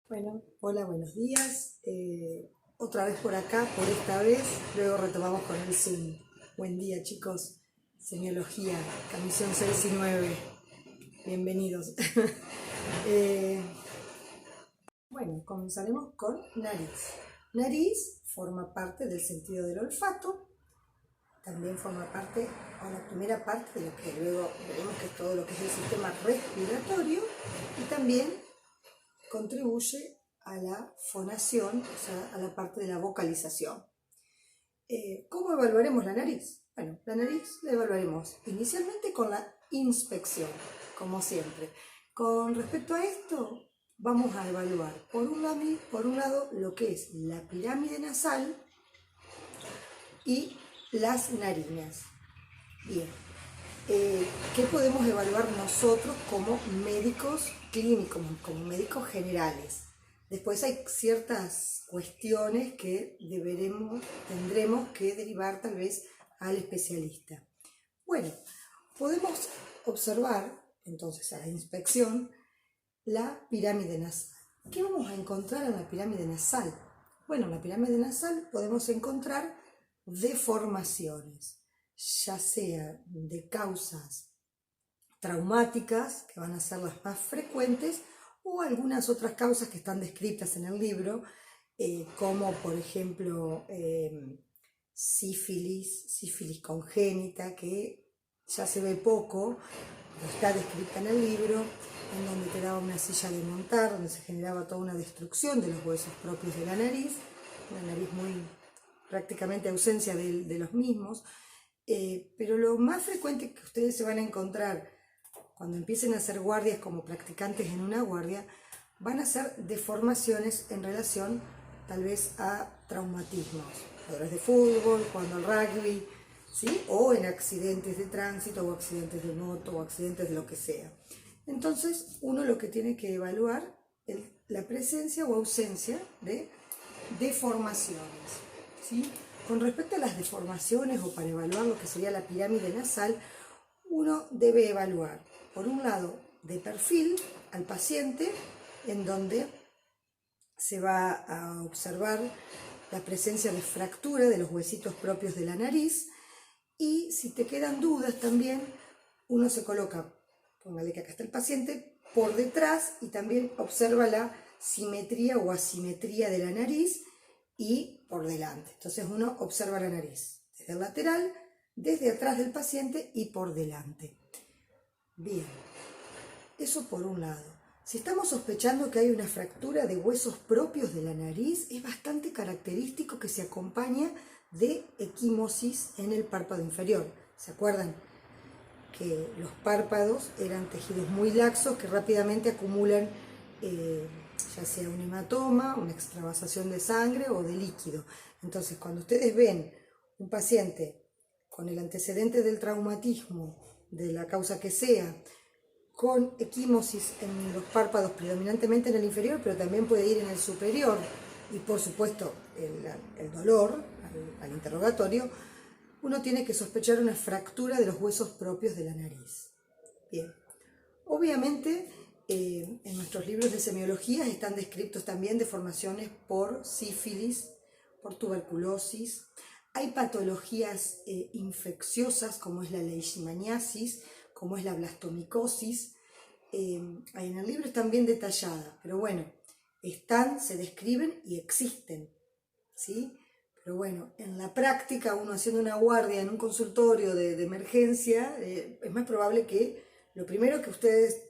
Bueno, hola, buenos días. Otra vez por acá, por esta vez. Luego retomamos con el Zoom. Buen día, chicos. Semiología, Camisión 6 y 9. Bienvenidos. Eh, bueno, comenzaremos con nariz. Nariz forma parte del sentido del olfato. También forma parte, o la primera parte de lo que luego veremos que es todo lo que es el sistema respiratorio. Y también contribuye a la fonación, o sea, a la parte de la vocalización. ¿Cómo evaluaremos la nariz? Bueno, la nariz la evaluaremos inicialmente con la inspección, como siempre. Con respecto a esto, vamos a evaluar por un lado lo que es la pirámide nasal y las narinas. Bien, ¿qué podemos evaluar nosotros como médicos clínicos, como médicos generales? Después hay ciertas cuestiones que tendremos que derivar tal vez al especialista. Bueno, podemos observar entonces a la inspección la pirámide nasal. ¿Qué vamos a encontrar en la pirámide nasal? Bueno, en la pirámide nasal podemos encontrar deformaciones, ya sea de causas traumáticas, que van a ser las más frecuentes, o algunas otras causas que están descritas en el libro, como por ejemplo sífilis congénita, que ya se ve poco, está descrita en el libro, en donde te daba una silla de montar, donde se generaba toda una destrucción de los huesos propios de la nariz, una nariz muy prácticamente ausencia de los mismos, pero lo más frecuente que ustedes se van a encontrar cuando empiecen a hacer guardias como practicantes en una guardia, van a ser deformaciones en relación tal vez a traumatismos, jugadores de fútbol, jugando al rugby, ¿sí? O en accidentes de tránsito o accidentes de moto o accidentes de lo que sea. Entonces uno lo que tiene que evaluar es la presencia o ausencia de deformaciones, ¿sí? Con respecto a las deformaciones o para evaluar lo que sería la pirámide nasal, uno debe evaluar, por un lado, de perfil al paciente, en donde se va a observar la presencia de fractura de los huesitos propios de la nariz, y si te quedan dudas también, uno se coloca, póngale que acá está el paciente, por detrás y también observa la simetría o asimetría de la nariz y por delante. Entonces uno observa la nariz desde el lateral, desde atrás del paciente y por delante. Bien, eso por un lado. Si estamos sospechando que hay una fractura de huesos propios de la nariz, es bastante característico que se acompañe de equimosis en el párpado inferior. ¿Se acuerdan? Que los párpados eran tejidos muy laxos que rápidamente acumulan ya sea un hematoma, una extravasación de sangre o de líquido. Entonces, cuando ustedes ven un paciente con el antecedente del traumatismo, de la causa que sea, con equimosis en los párpados, predominantemente en el inferior, pero también puede ir en el superior, y por supuesto el dolor al interrogatorio, uno tiene que sospechar una fractura de los huesos propios de la nariz. Bien, obviamente en nuestros libros de semiología están descritos también deformaciones por sífilis, por tuberculosis. Hay patologías infecciosas como es la leishmaniasis, como es la blastomicosis. Ahí en el libro están bien detalladas, pero bueno, se describen y existen, ¿sí? Pero bueno, en la práctica, uno haciendo una guardia en un consultorio de emergencia, es más probable que lo primero que ustedes,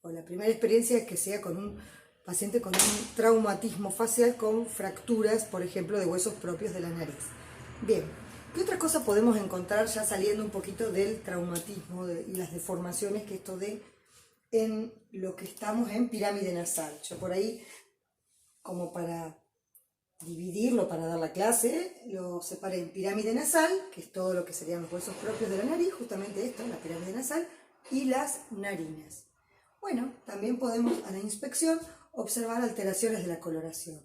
o la primera experiencia es que sea con un paciente con un traumatismo facial con fracturas, por ejemplo, de huesos propios de la nariz. Bien, ¿qué otra cosa podemos encontrar ya saliendo un poquito del traumatismo y las deformaciones que esto dé en lo que estamos en pirámide nasal? Yo por ahí, como para dividirlo para dar la clase, lo separé en pirámide nasal, que es todo lo que serían los huesos propios de la nariz, justamente esto, la pirámide nasal, y las narinas. Bueno, también podemos a la inspección observar alteraciones de la coloración.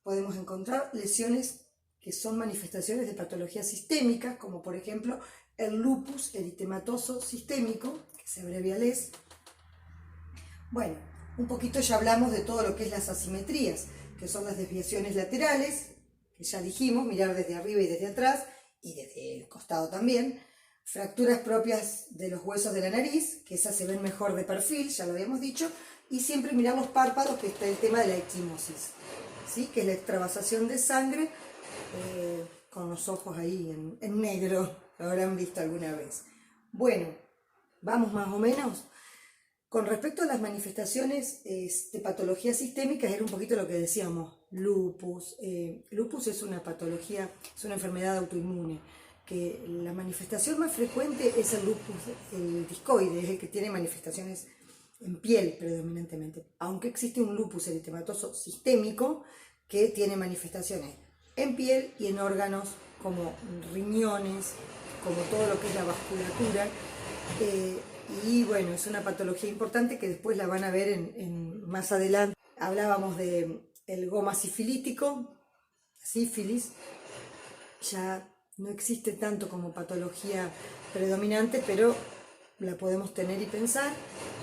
Podemos encontrar lesiones que son manifestaciones de patologías sistémicas, como por ejemplo el lupus eritematoso sistémico, que se abrevia LES. Bueno, un poquito ya hablamos de todo lo que es las asimetrías, que son las desviaciones laterales, que ya dijimos, mirar desde arriba y desde atrás, y desde el costado también. Fracturas propias de los huesos de la nariz, que esas se ven mejor de perfil, ya lo habíamos dicho, y siempre mirar los párpados, que está el tema de la equimosis, ¿sí? Que es la extravasación de sangre con los ojos ahí en negro, lo habrán visto alguna vez. Bueno, vamos más o menos. Con respecto a las manifestaciones de patologías sistémicas, era un poquito lo que decíamos, lupus. Lupus es una patología, es una enfermedad autoinmune, que la manifestación más frecuente es el lupus, el discoide, es el que tiene manifestaciones en piel predominantemente, aunque existe un lupus eritematoso sistémico que tiene manifestaciones en piel y en órganos como riñones, como todo lo que es la vasculatura, y bueno, es una patología importante que después la van a ver más adelante. Hablábamos de el goma sifilítico, sífilis, ya no existe tanto como patología predominante, pero la podemos tener y pensar.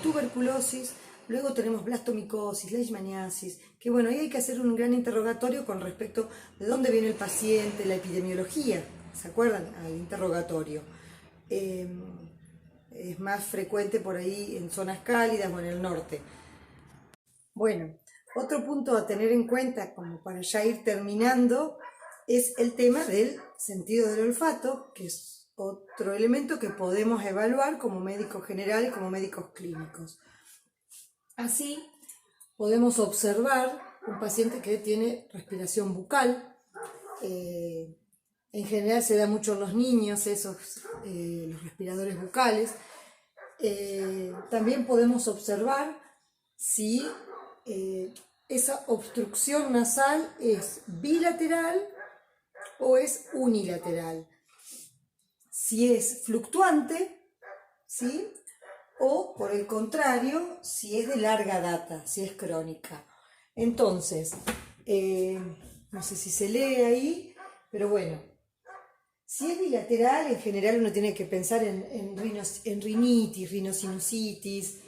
Tuberculosis, luego tenemos blastomicosis, leishmaniasis, que bueno, ahí hay que hacer un gran interrogatorio con respecto de dónde viene el paciente, la epidemiología, ¿se acuerdan? Al interrogatorio. Es más frecuente por ahí en zonas cálidas o en el norte. Bueno, otro punto a tener en cuenta, como para ya ir terminando, es el tema del sentido del olfato, que es otro elemento que podemos evaluar como médicos generales, como médicos clínicos. Así, podemos observar un paciente que tiene respiración bucal. En general se da mucho en los niños, los respiradores bucales. También podemos observar si esa obstrucción nasal es bilateral o es unilateral, si es fluctuante, ¿sí? O por el contrario, si es de larga data, si es crónica. Entonces, no sé si se lee ahí, pero bueno, si es bilateral, en general uno tiene que pensar en rinitis, rinosinusitis,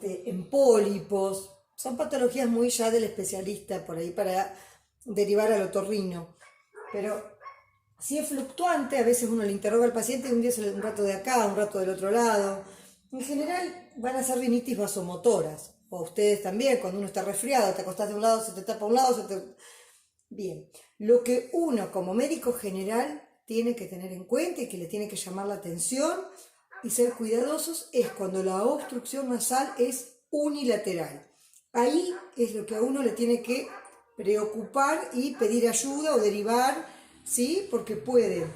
en pólipos. Son patologías muy ya del especialista por ahí para derivar al otorrino. Pero si es fluctuante, a veces uno le interroga al paciente y un día un rato de acá, un rato del otro lado. En general van a ser rinitis vasomotoras. O ustedes también, cuando uno está resfriado, te acostás de un lado, se te tapa un lado, Bien, lo que uno como médico general tiene que tener en cuenta y que le tiene que llamar la atención y ser cuidadosos es cuando la obstrucción nasal es unilateral. Ahí es lo que a uno le tiene que preocupar y pedir ayuda o derivar, ¿sí? Porque puede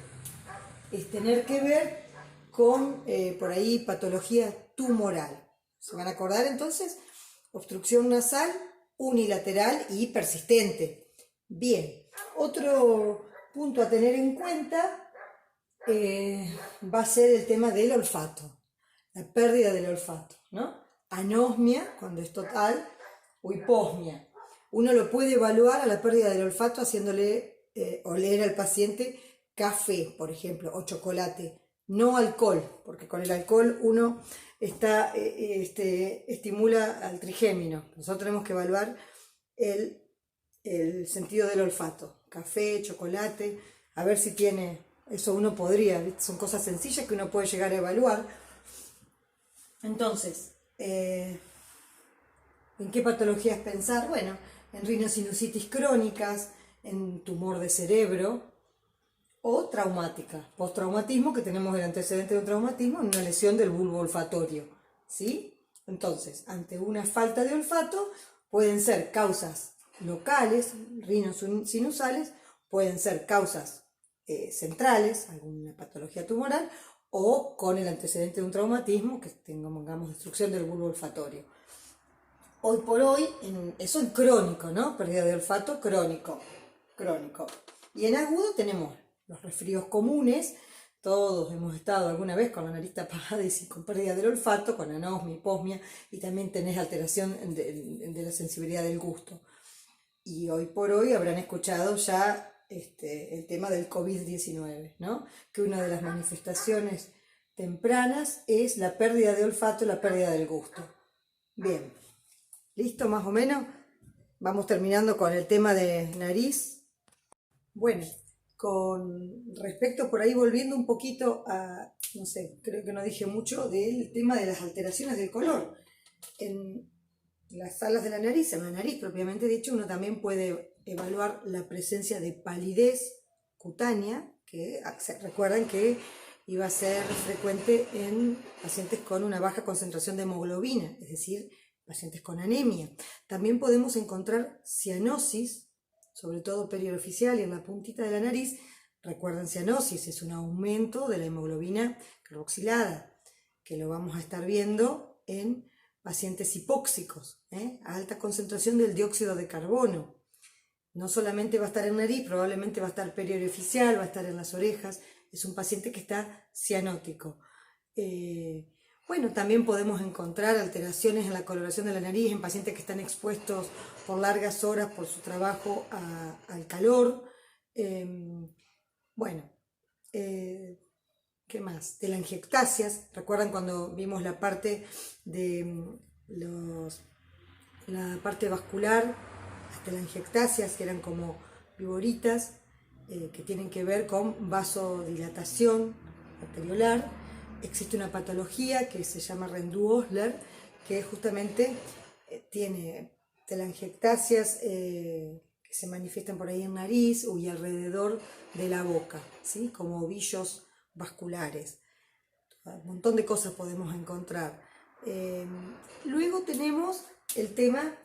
tener que ver con, por ahí, patología tumoral. ¿Se van a acordar entonces? Obstrucción nasal unilateral y persistente. Bien, otro punto a tener en cuenta va a ser el tema del olfato, la pérdida del olfato, ¿no? Anosmia, cuando es total, o hiposmia. Uno lo puede evaluar a la pérdida del olfato haciéndole oler al paciente café, por ejemplo, o chocolate, no alcohol, porque con el alcohol uno estimula al trigémino. Nosotros tenemos que evaluar el sentido del olfato, café, chocolate, a ver si tiene, eso uno podría, son cosas sencillas que uno puede llegar a evaluar. Entonces, ¿en qué patologías pensar? Bueno, en rinosinusitis crónicas, en tumor de cerebro o traumática, postraumatismo, que tenemos el antecedente de un traumatismo en una lesión del bulbo olfatorio, ¿sí? Entonces, ante una falta de olfato, pueden ser causas locales, rinosinusales, pueden ser causas centrales, alguna patología tumoral, o con el antecedente de un traumatismo, que tengamos destrucción del bulbo olfatorio. Hoy por hoy, eso en crónico, ¿no? Pérdida de olfato crónico. Y en agudo tenemos los resfríos comunes. Todos hemos estado alguna vez con la nariz tapada y con pérdida del olfato, con anosmia, hiposmia, y también tenés alteración de la sensibilidad del gusto. Y hoy por hoy habrán escuchado ya el tema del COVID-19, ¿no? Que una de las manifestaciones tempranas es la pérdida de olfato y la pérdida del gusto. Bien. ¿Listo más o menos? Vamos terminando con el tema de nariz. Bueno, con respecto por ahí, volviendo un poquito a, no sé, creo que no dije mucho del tema de las alteraciones del color. En las alas de la nariz, en la nariz propiamente dicho, uno también puede evaluar la presencia de palidez cutánea, que recuerdan que iba a ser frecuente en pacientes con una baja concentración de hemoglobina, es decir, pacientes con anemia. También podemos encontrar cianosis, sobre todo perioroficial y en la puntita de la nariz. Recuerden, cianosis es un aumento de la hemoglobina carboxilada, que lo vamos a estar viendo en pacientes hipóxicos, a alta concentración del dióxido de carbono. No solamente va a estar en nariz, probablemente va a estar periorificial, va a estar en las orejas. Es un paciente que está cianótico. Bueno, también podemos encontrar alteraciones en la coloración de la nariz en pacientes que están expuestos por largas horas por su trabajo al calor. Bueno, ¿qué más? Telangiectasias. ¿Recuerdan cuando vimos la parte de la parte vascular? Las telangiectasias, que eran como viboritas, que tienen que ver con vasodilatación arteriolar. Existe una patología que se llama Rendu-Osler, que justamente tiene telangiectasias que se manifiestan por ahí en nariz y alrededor de la boca, ¿sí? Como ovillos vasculares. Un montón de cosas podemos encontrar. Luego tenemos el tema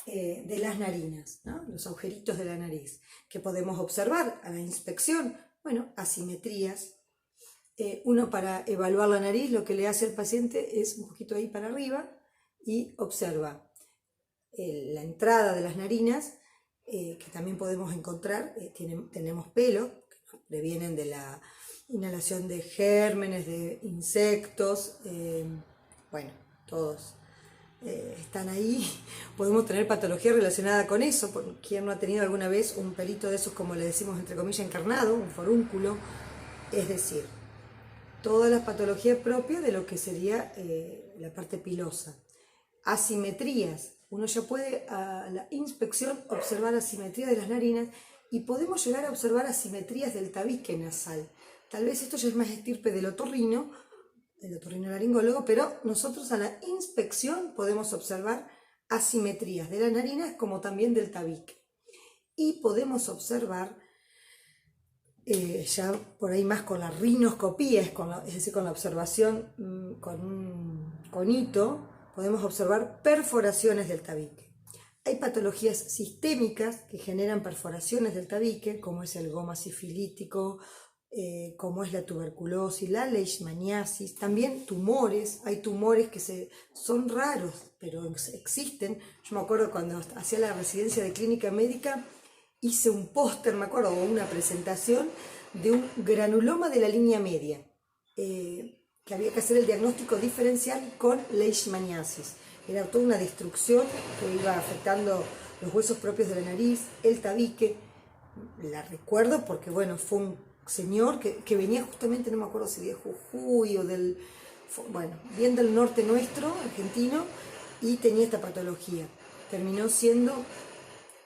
de las narinas, ¿no? Los agujeritos de la nariz, que podemos observar a la inspección. Bueno, asimetrías. Uno, para evaluar la nariz, lo que le hace al paciente es un poquito ahí para arriba y observa la entrada de las narinas, que también podemos encontrar. Tenemos pelos que nos previenen de la inhalación de gérmenes, de insectos. Bueno, todos están ahí. Podemos tener patología relacionada con eso. ¿Quién no ha tenido alguna vez un pelito de esos, como le decimos entre comillas, encarnado, un forúnculo? Es decir, toda la patología propia de lo que sería la parte pilosa. Asimetrías. Uno ya puede a la inspección observar asimetría de las narinas y podemos llegar a observar asimetrías del tabique nasal. Tal vez esto ya es más estirpe del otorrinolaringólogo, pero nosotros a la inspección podemos observar asimetrías de las narinas como también del tabique. Y podemos observar ya por ahí más con la rinoscopía, es decir, con la observación con un conito, podemos observar perforaciones del tabique. Hay patologías sistémicas que generan perforaciones del tabique, como es el goma sifilítico, como es la tuberculosis, la leishmaniasis, también tumores. Hay tumores que son raros, pero existen. Yo me acuerdo cuando hacía la residencia de clínica médica, hice un póster, me acuerdo, o una presentación de un granuloma de la línea media, que había que hacer el diagnóstico diferencial con leishmaniasis. Era toda una destrucción que iba afectando los huesos propios de la nariz, el tabique. La recuerdo porque, bueno, fue un señor que venía justamente, no me acuerdo si de Jujuy o bien del norte nuestro, argentino, y tenía esta patología. Terminó siendo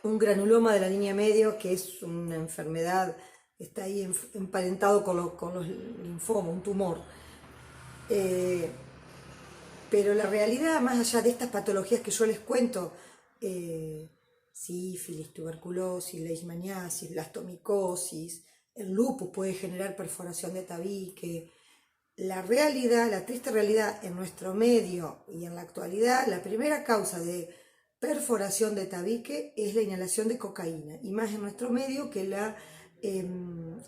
un granuloma de la línea media, que es una enfermedad, está ahí emparentado con los linfomas, un tumor. Pero la realidad, más allá de estas patologías que yo les cuento, sífilis, tuberculosis, leishmaniasis, blastomicosis, el lupus puede generar perforación de tabique. La realidad, la triste realidad en nuestro medio y en la actualidad, la primera causa de perforación de tabique es la inhalación de cocaína, y más en nuestro medio, que la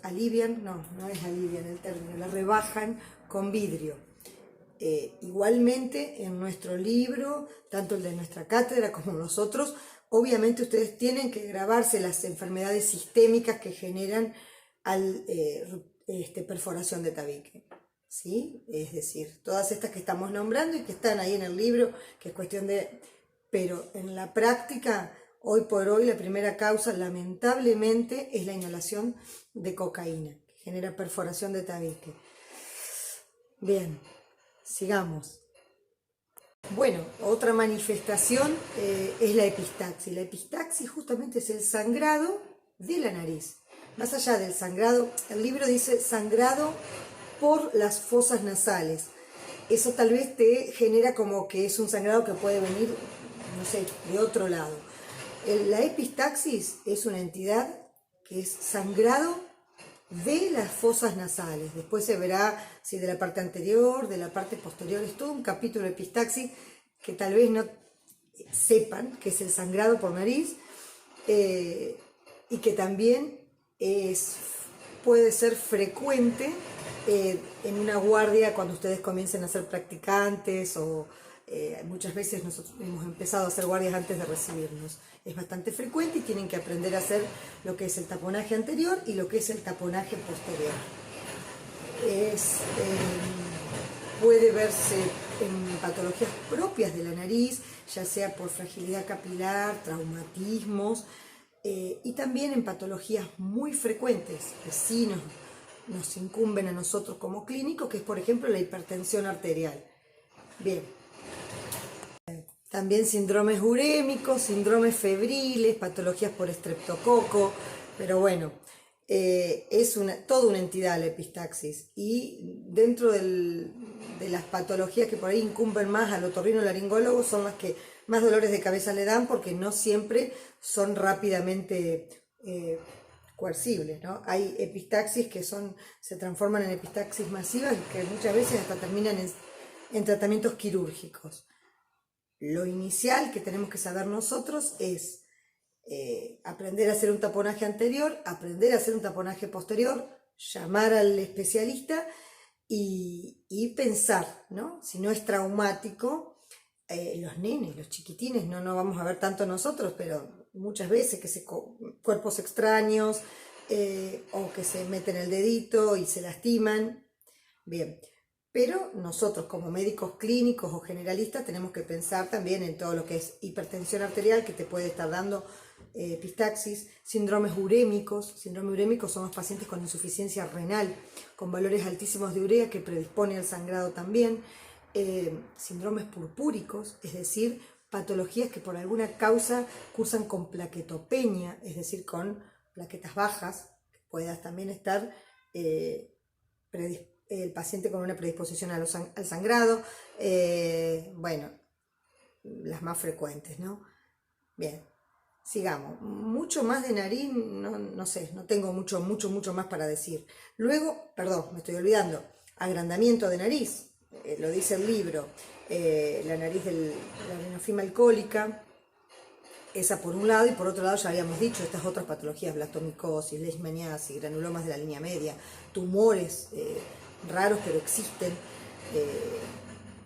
alivian, no es alivian el término, la rebajan con vidrio. Igualmente en nuestro libro, tanto el de nuestra cátedra como los otros, obviamente ustedes tienen que grabarse las enfermedades sistémicas que generan perforación de tabique, ¿sí? Es decir, todas estas que estamos nombrando y que están ahí en el libro, que es cuestión de... Pero en la práctica, hoy por hoy, la primera causa, lamentablemente, es la inhalación de cocaína, que genera perforación de tabique. Bien, sigamos. Bueno, otra manifestación es la epistaxis. La epistaxis justamente es el sangrado de la nariz. Más allá del sangrado, el libro dice sangrado por las fosas nasales. Eso tal vez te genera como que es un sangrado que puede venir, no sé, de otro lado. La epistaxis es una entidad que es sangrado de las fosas nasales. Después se verá si de la parte anterior, de la parte posterior. Es todo un capítulo de epistaxis que tal vez no sepan que es el sangrado por nariz, y que también puede ser frecuente en una guardia cuando ustedes comiencen a ser practicantes o muchas veces nosotros hemos empezado a hacer guardias antes de recibirnos. Es bastante frecuente y tienen que aprender a hacer lo que es el taponaje anterior y lo que es el taponaje posterior. Puede verse en patologías propias de la nariz, ya sea por fragilidad capilar, traumatismos, y también en patologías muy frecuentes que sí nos incumben a nosotros como clínicos, que es por ejemplo la hipertensión arterial. Bien. También síndromes urémicos, síndromes febriles, patologías por estreptococo, pero bueno, es toda una entidad la epistaxis. Y dentro de las patologías que por ahí incumben más al otorrinolaringólogo son las que más dolores de cabeza le dan, porque no siempre son rápidamente coercibles, ¿no? Hay epistaxis que se transforman en epistaxis masivas y que muchas veces hasta terminan en tratamientos quirúrgicos. Lo inicial que tenemos que saber nosotros es aprender a hacer un taponaje anterior, aprender a hacer un taponaje posterior, llamar al especialista y pensar, ¿no? Si no es traumático, los nenes, los chiquitines, no vamos a ver tanto nosotros, pero muchas veces cuerpos extraños o que se meten el dedito y se lastiman. Bien. Pero nosotros como médicos clínicos o generalistas tenemos que pensar también en todo lo que es hipertensión arterial, que te puede estar dando epistaxis, síndromes urémicos. Síndromes urémicos son los pacientes con insuficiencia renal, con valores altísimos de urea que predispone al sangrado también. Síndromes purpúricos, es decir, patologías que por alguna causa cursan con plaquetopenia, es decir, con plaquetas bajas, que puedas también estar el paciente con una predisposición al sangrado, bueno, las más frecuentes, ¿no? Bien, sigamos. Mucho más de nariz, no sé, no tengo mucho más para decir. Luego, perdón, me estoy olvidando, agrandamiento de nariz, lo dice el libro, la nariz la rinofima alcohólica, esa por un lado, y por otro lado ya habíamos dicho estas otras patologías, blastomicosis, leishmaniasis, granulomas de la línea media, tumores raros pero existen,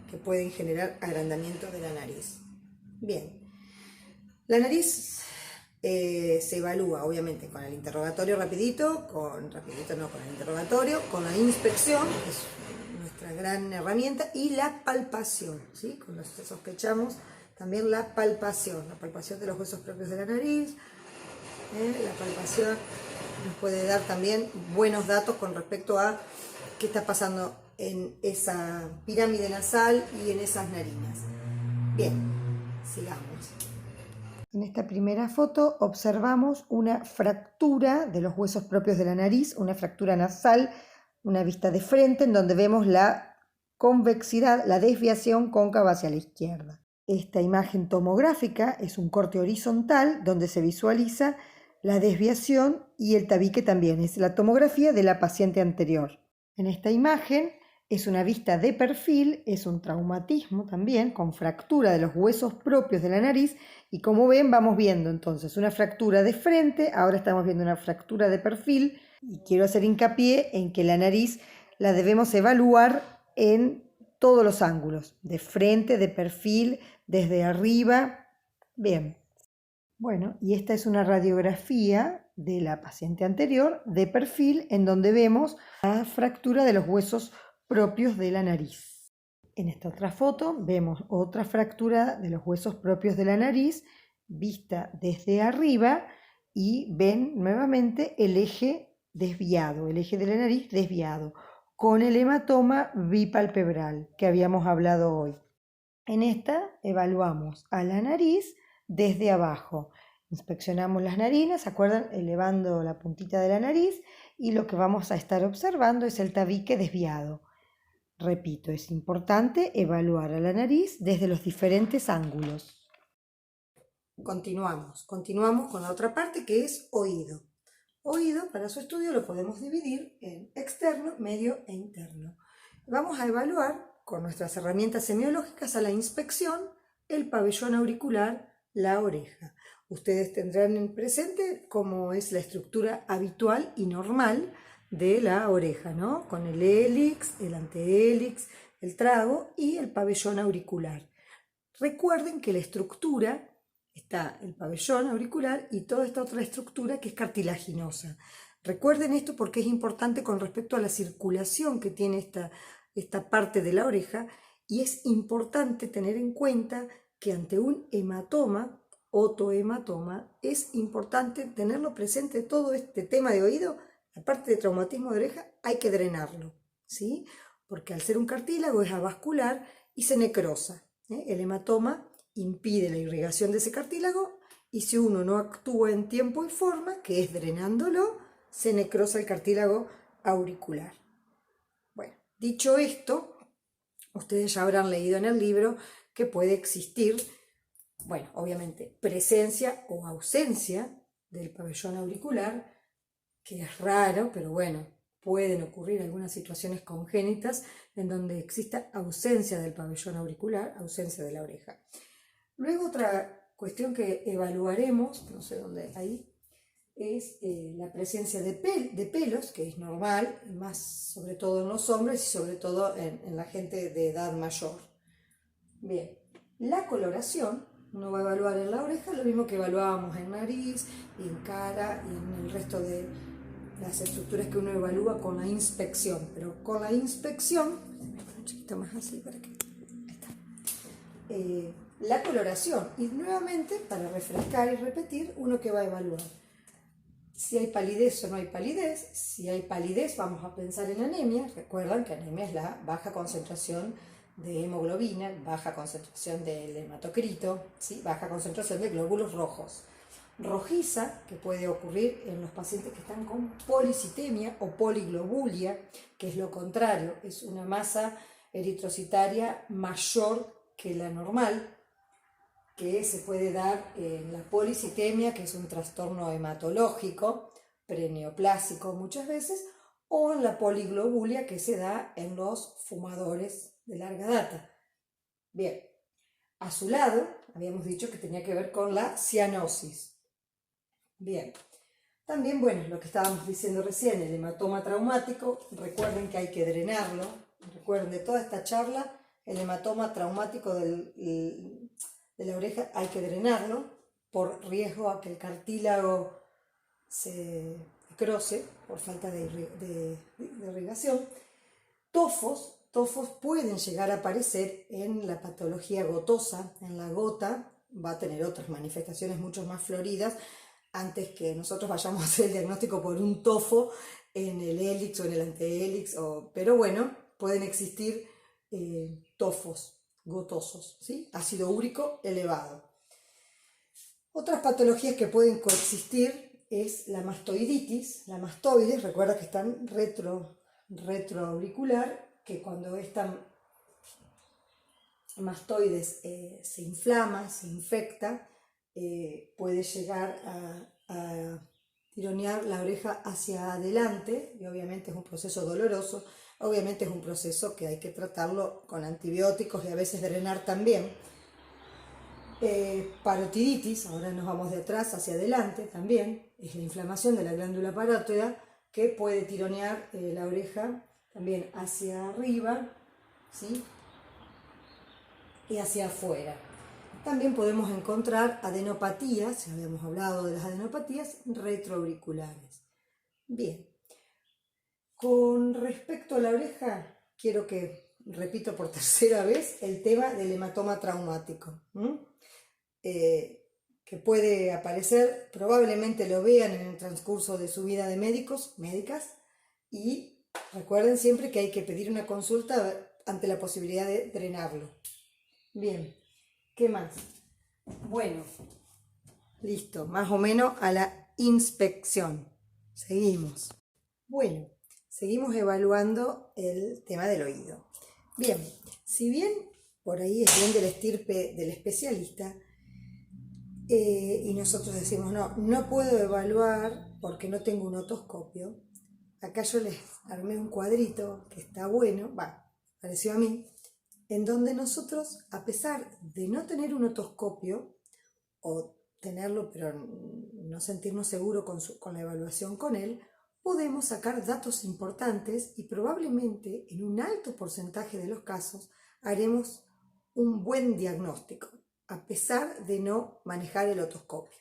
que pueden generar agrandamiento de la nariz. Bien, la nariz se evalúa obviamente con el interrogatorio rapidito, con el interrogatorio, con la inspección, que es nuestra gran herramienta, y la palpación, ¿sí? Cuando sospechamos, también la palpación de los huesos propios de la nariz. La palpación nos puede dar también buenos datos con respecto a qué está pasando en esa pirámide nasal y en esas narinas. Bien, sigamos. En esta primera foto observamos una fractura de los huesos propios de la nariz, una fractura nasal, una vista de frente en donde vemos la convexidad, la desviación cóncava hacia la izquierda. Esta imagen tomográfica es un corte horizontal donde se visualiza la desviación y el tabique también. Es la tomografía de la paciente anterior. En esta imagen es una vista de perfil, es un traumatismo también con fractura de los huesos propios de la nariz, y como ven vamos viendo entonces una fractura de frente, ahora estamos viendo una fractura de perfil, y quiero hacer hincapié en que la nariz la debemos evaluar en todos los ángulos, de frente, de perfil, desde arriba. Bien. Bueno, y esta es una radiografía de la paciente anterior de perfil en donde vemos la fractura de los huesos propios de la nariz. En esta otra foto vemos otra fractura de los huesos propios de la nariz vista desde arriba, y ven nuevamente el eje desviado, el eje de la nariz desviado, con el hematoma bipalpebral que habíamos hablado hoy. En esta evaluamos a la nariz desde abajo. Inspeccionamos las narinas, ¿se acuerdan? Elevando la puntita de la nariz, y lo que vamos a estar observando es el tabique desviado. Repito, es importante evaluar a la nariz desde los diferentes ángulos. Continuamos con la otra parte, que es oído. Oído, para su estudio, lo podemos dividir en externo, medio e interno. Vamos a evaluar con nuestras herramientas semiológicas a la inspección el pabellón auricular, la oreja. Ustedes tendrán en presente cómo es la estructura habitual y normal de la oreja, ¿no? Con el hélix, el antehélix, el trago y el pabellón auricular. Recuerden que la estructura está el pabellón auricular y toda esta otra estructura que es cartilaginosa. Recuerden esto porque es importante con respecto a la circulación que tiene esta parte de la oreja, y es importante tener en cuenta que ante un hematoma, otohematoma, es importante tenerlo presente. Todo este tema de oído, la parte de traumatismo de oreja, hay que drenarlo, ¿sí? Porque al ser un cartílago es avascular y se necrosa. El hematoma impide la irrigación de ese cartílago, y si uno no actúa en tiempo y forma, que es drenándolo, se necrosa el cartílago auricular. Bueno, dicho esto, ustedes ya habrán leído en el libro que puede existir, bueno, obviamente, presencia o ausencia del pabellón auricular, que es raro, pero bueno, pueden ocurrir algunas situaciones congénitas en donde exista ausencia del pabellón auricular, ausencia de la oreja. Luego otra cuestión que evaluaremos, no sé dónde, ahí, es la presencia de pelos, que es normal, más sobre todo en los hombres y sobre todo en la gente de edad mayor. Bien, la coloración, uno va a evaluar en la oreja lo mismo que evaluábamos en nariz, y en cara y en el resto de las estructuras que uno evalúa con la inspección, pero con la inspección, un chiquito más así para que, ahí está. La coloración, y nuevamente para refrescar y repetir, uno que va a evaluar si hay palidez o no hay palidez. Si hay palidez, vamos a pensar en anemia. Recuerdan que anemia es la baja concentración de hemoglobina, baja concentración del hematocrito, ¿sí? Baja concentración de glóbulos rojos. Rojiza, que puede ocurrir en los pacientes que están con policitemia o poliglobulia, que es lo contrario, es una masa eritrocitaria mayor que la normal, que se puede dar en la policitemia, que es un trastorno hematológico, preneoplásico muchas veces, o en la poliglobulia, que se da en los fumadores de larga data. Bien, a su lado habíamos dicho que tenía que ver con la cianosis. Bien, también, bueno, lo que estábamos diciendo recién, el hematoma traumático, recuerden que hay que drenarlo. Recuerden de toda esta charla, el hematoma traumático de la oreja hay que drenarlo por riesgo a que el cartílago se necrose por falta de irrigación. Tofos pueden llegar a aparecer en la patología gotosa, en la gota, va a tener otras manifestaciones mucho más floridas antes que nosotros vayamos a hacer el diagnóstico por un tofo en el hélix o en el antehélix, pero bueno, pueden existir tofos gotosos, ¿sí? Ácido úrico elevado. Otras patologías que pueden coexistir es la mastoiditis, la mastoides, recuerda que están retroauricular, que cuando esta mastoides se inflama, se infecta, puede llegar a tironear la oreja hacia adelante, y obviamente es un proceso doloroso, obviamente es un proceso que hay que tratarlo con antibióticos y a veces drenar también. Parotiditis, ahora nos vamos de atrás hacia adelante también, es la inflamación de la glándula parótida que puede tironear la oreja también hacia arriba, ¿sí? Y hacia afuera. También podemos encontrar adenopatías, ya habíamos hablado de las adenopatías retroauriculares. Bien, con respecto a la oreja, quiero que repito por tercera vez el tema del hematoma traumático, que puede aparecer, probablemente lo vean en el transcurso de su vida de médicas, y recuerden siempre que hay que pedir una consulta ante la posibilidad de drenarlo. Bien, ¿qué más? Bueno, listo, más o menos a la inspección. Seguimos. Bueno, seguimos evaluando el tema del oído. Bien, si bien por ahí es bien de la estirpe del especialista, y nosotros decimos, no puedo evaluar porque no tengo un otoscopio. Acá yo les armé un cuadrito que está bueno, pareció a mí, en donde nosotros, a pesar de no tener un otoscopio, o tenerlo pero no sentirnos seguros con la evaluación con él, podemos sacar datos importantes y probablemente en un alto porcentaje de los casos haremos un buen diagnóstico, a pesar de no manejar el otoscopio.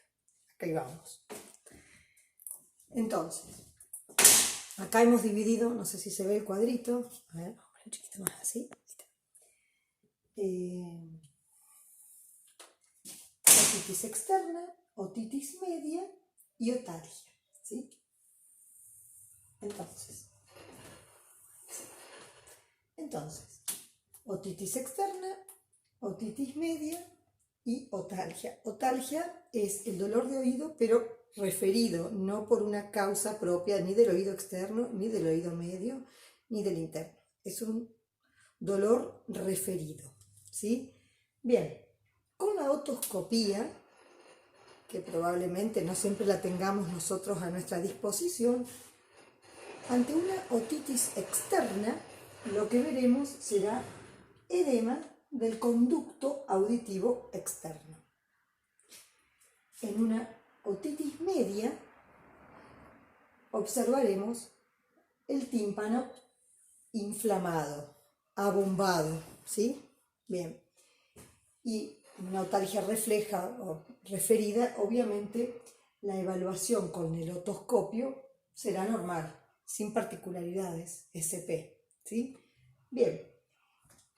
Acá vamos. Entonces, acá hemos dividido, no sé si se ve el cuadrito, a ver, vamos a poner un chiquito más así. Otitis externa, otitis media y otalgia, ¿sí? Entonces, otitis externa, otitis media y otalgia. Otalgia es el dolor de oído, pero referido, no por una causa propia ni del oído externo, ni del oído medio, ni del interno. Es un dolor referido, ¿sí? Bien, con la otoscopía, que probablemente no siempre la tengamos nosotros a nuestra disposición, ante una otitis externa, lo que veremos será edema del conducto auditivo externo. En una otitis media observaremos el tímpano inflamado, abombado, ¿sí? Bien. Y una otalgia refleja o referida, obviamente la evaluación con el otoscopio será normal, sin particularidades, SP, ¿sí? Bien,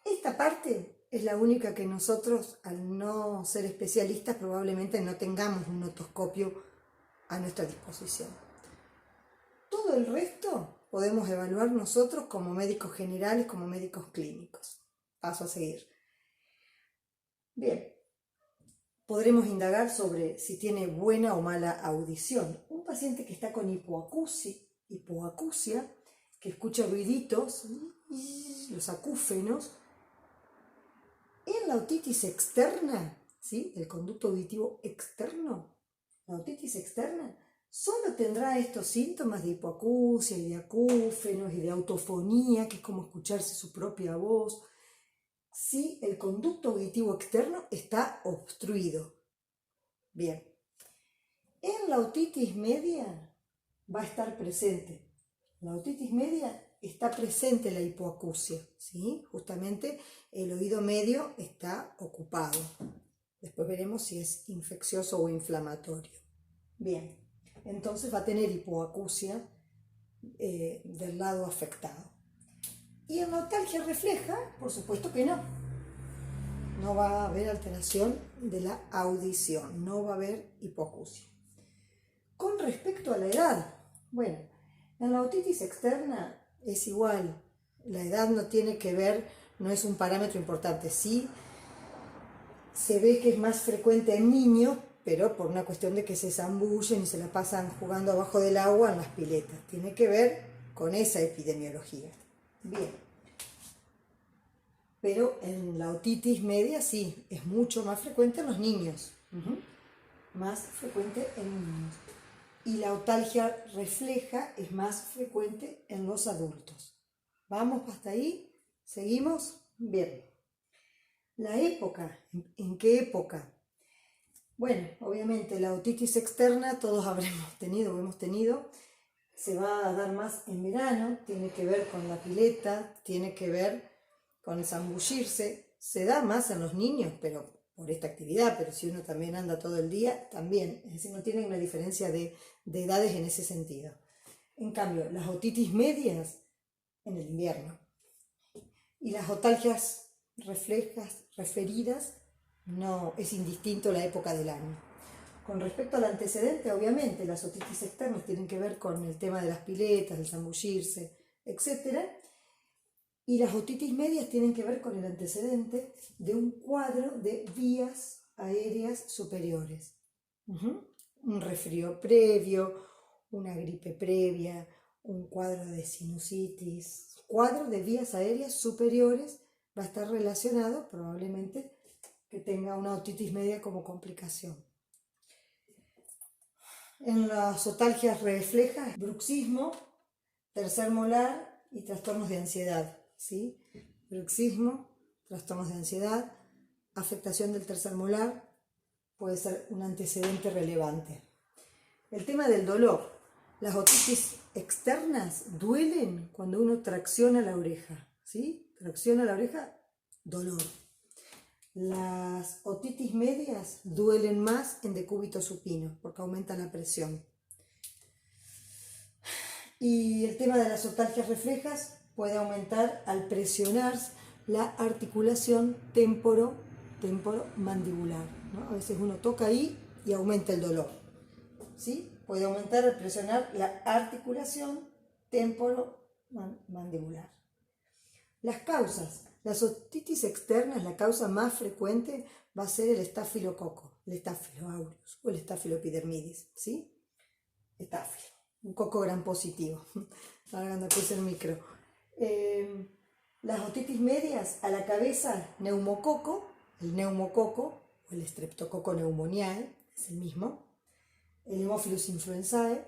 esta parte es la única que nosotros, al no ser especialistas, probablemente no tengamos un otoscopio a nuestra disposición. Todo el resto podemos evaluar nosotros como médicos generales, como médicos clínicos. Paso a seguir. Bien, podremos indagar sobre si tiene buena o mala audición. Un paciente que está con hipoacusia, que escucha ruiditos, los acúfenos, en la otitis externa, ¿sí? El conducto auditivo externo, la otitis externa, solo tendrá estos síntomas de hipoacusia y de acúfenos y de autofonía, que es como escucharse su propia voz, si el conducto auditivo externo está obstruido. Bien, en la otitis media va a estar presente. En la otitis media está presente la hipoacusia, ¿sí? Justamente el oído medio está ocupado. Después veremos si es infeccioso o inflamatorio. Bien, entonces va a tener hipoacusia del lado afectado. Y en la otalgia refleja, por supuesto que no. No va a haber alteración de la audición, no va a haber hipoacusia. Con respecto a la edad, bueno, en la otitis externa es igual. La edad no tiene que ver, no es un parámetro importante. Sí, se ve que es más frecuente en niños, pero por una cuestión de que se zambullen y se la pasan jugando abajo del agua en las piletas. Tiene que ver con esa epidemiología. Bien. Pero en la otitis media sí, es mucho más frecuente en los niños. Más frecuente en niños. Y la otalgia refleja es más frecuente en los adultos. ¿Vamos hasta ahí? ¿Seguimos? Bien. La época, ¿en qué época? Bueno, obviamente la otitis externa todos habremos tenido o hemos tenido, se va a dar más en verano, tiene que ver con la pileta, tiene que ver con zambullirse, se da más en los niños, pero por esta actividad, pero si uno también anda todo el día, también, es decir, no tienen una diferencia de edades en ese sentido. En cambio, las otitis medias en el invierno y las otalgias referidas, no es indistinto la época del año. Con respecto al antecedente, obviamente, las otitis externas tienen que ver con el tema de las piletas, el zambullirse, etc. Y las otitis medias tienen que ver con el antecedente de un cuadro de vías aéreas superiores. Un resfrío previo, una gripe previa, un cuadro de sinusitis, cuadro de vías aéreas superiores va a estar relacionado probablemente que tenga una otitis media como complicación. En las otalgias reflejas, bruxismo, tercer molar y trastornos de ansiedad, ¿sí? Bruxismo, trastornos de ansiedad, afectación del tercer molar, puede ser un antecedente relevante. El tema del dolor. Las otitis externas duelen cuando uno tracciona la oreja, ¿sí? Tracciona la oreja, dolor. Las otitis medias duelen más en decúbito supino porque aumenta la presión. Y el tema de las otalgias reflejas puede aumentar al presionar la articulación temporomandibular, ¿no? A veces uno toca ahí y aumenta el dolor, ¿sí? Puede aumentar al presionar la articulación temporomandibular. Las causas. Las otitis externas, la causa más frecuente va a ser el estafilococo, el Staphylo aureus o el Staphylo epidermidis, ¿sí? Estáfilo, un coco gram positivo. Ahora puse el micro. Las otitis medias, a la cabeza, neumococo, el neumococo o el streptococo pneumoniae, es el mismo, el Haemophilus influenzae,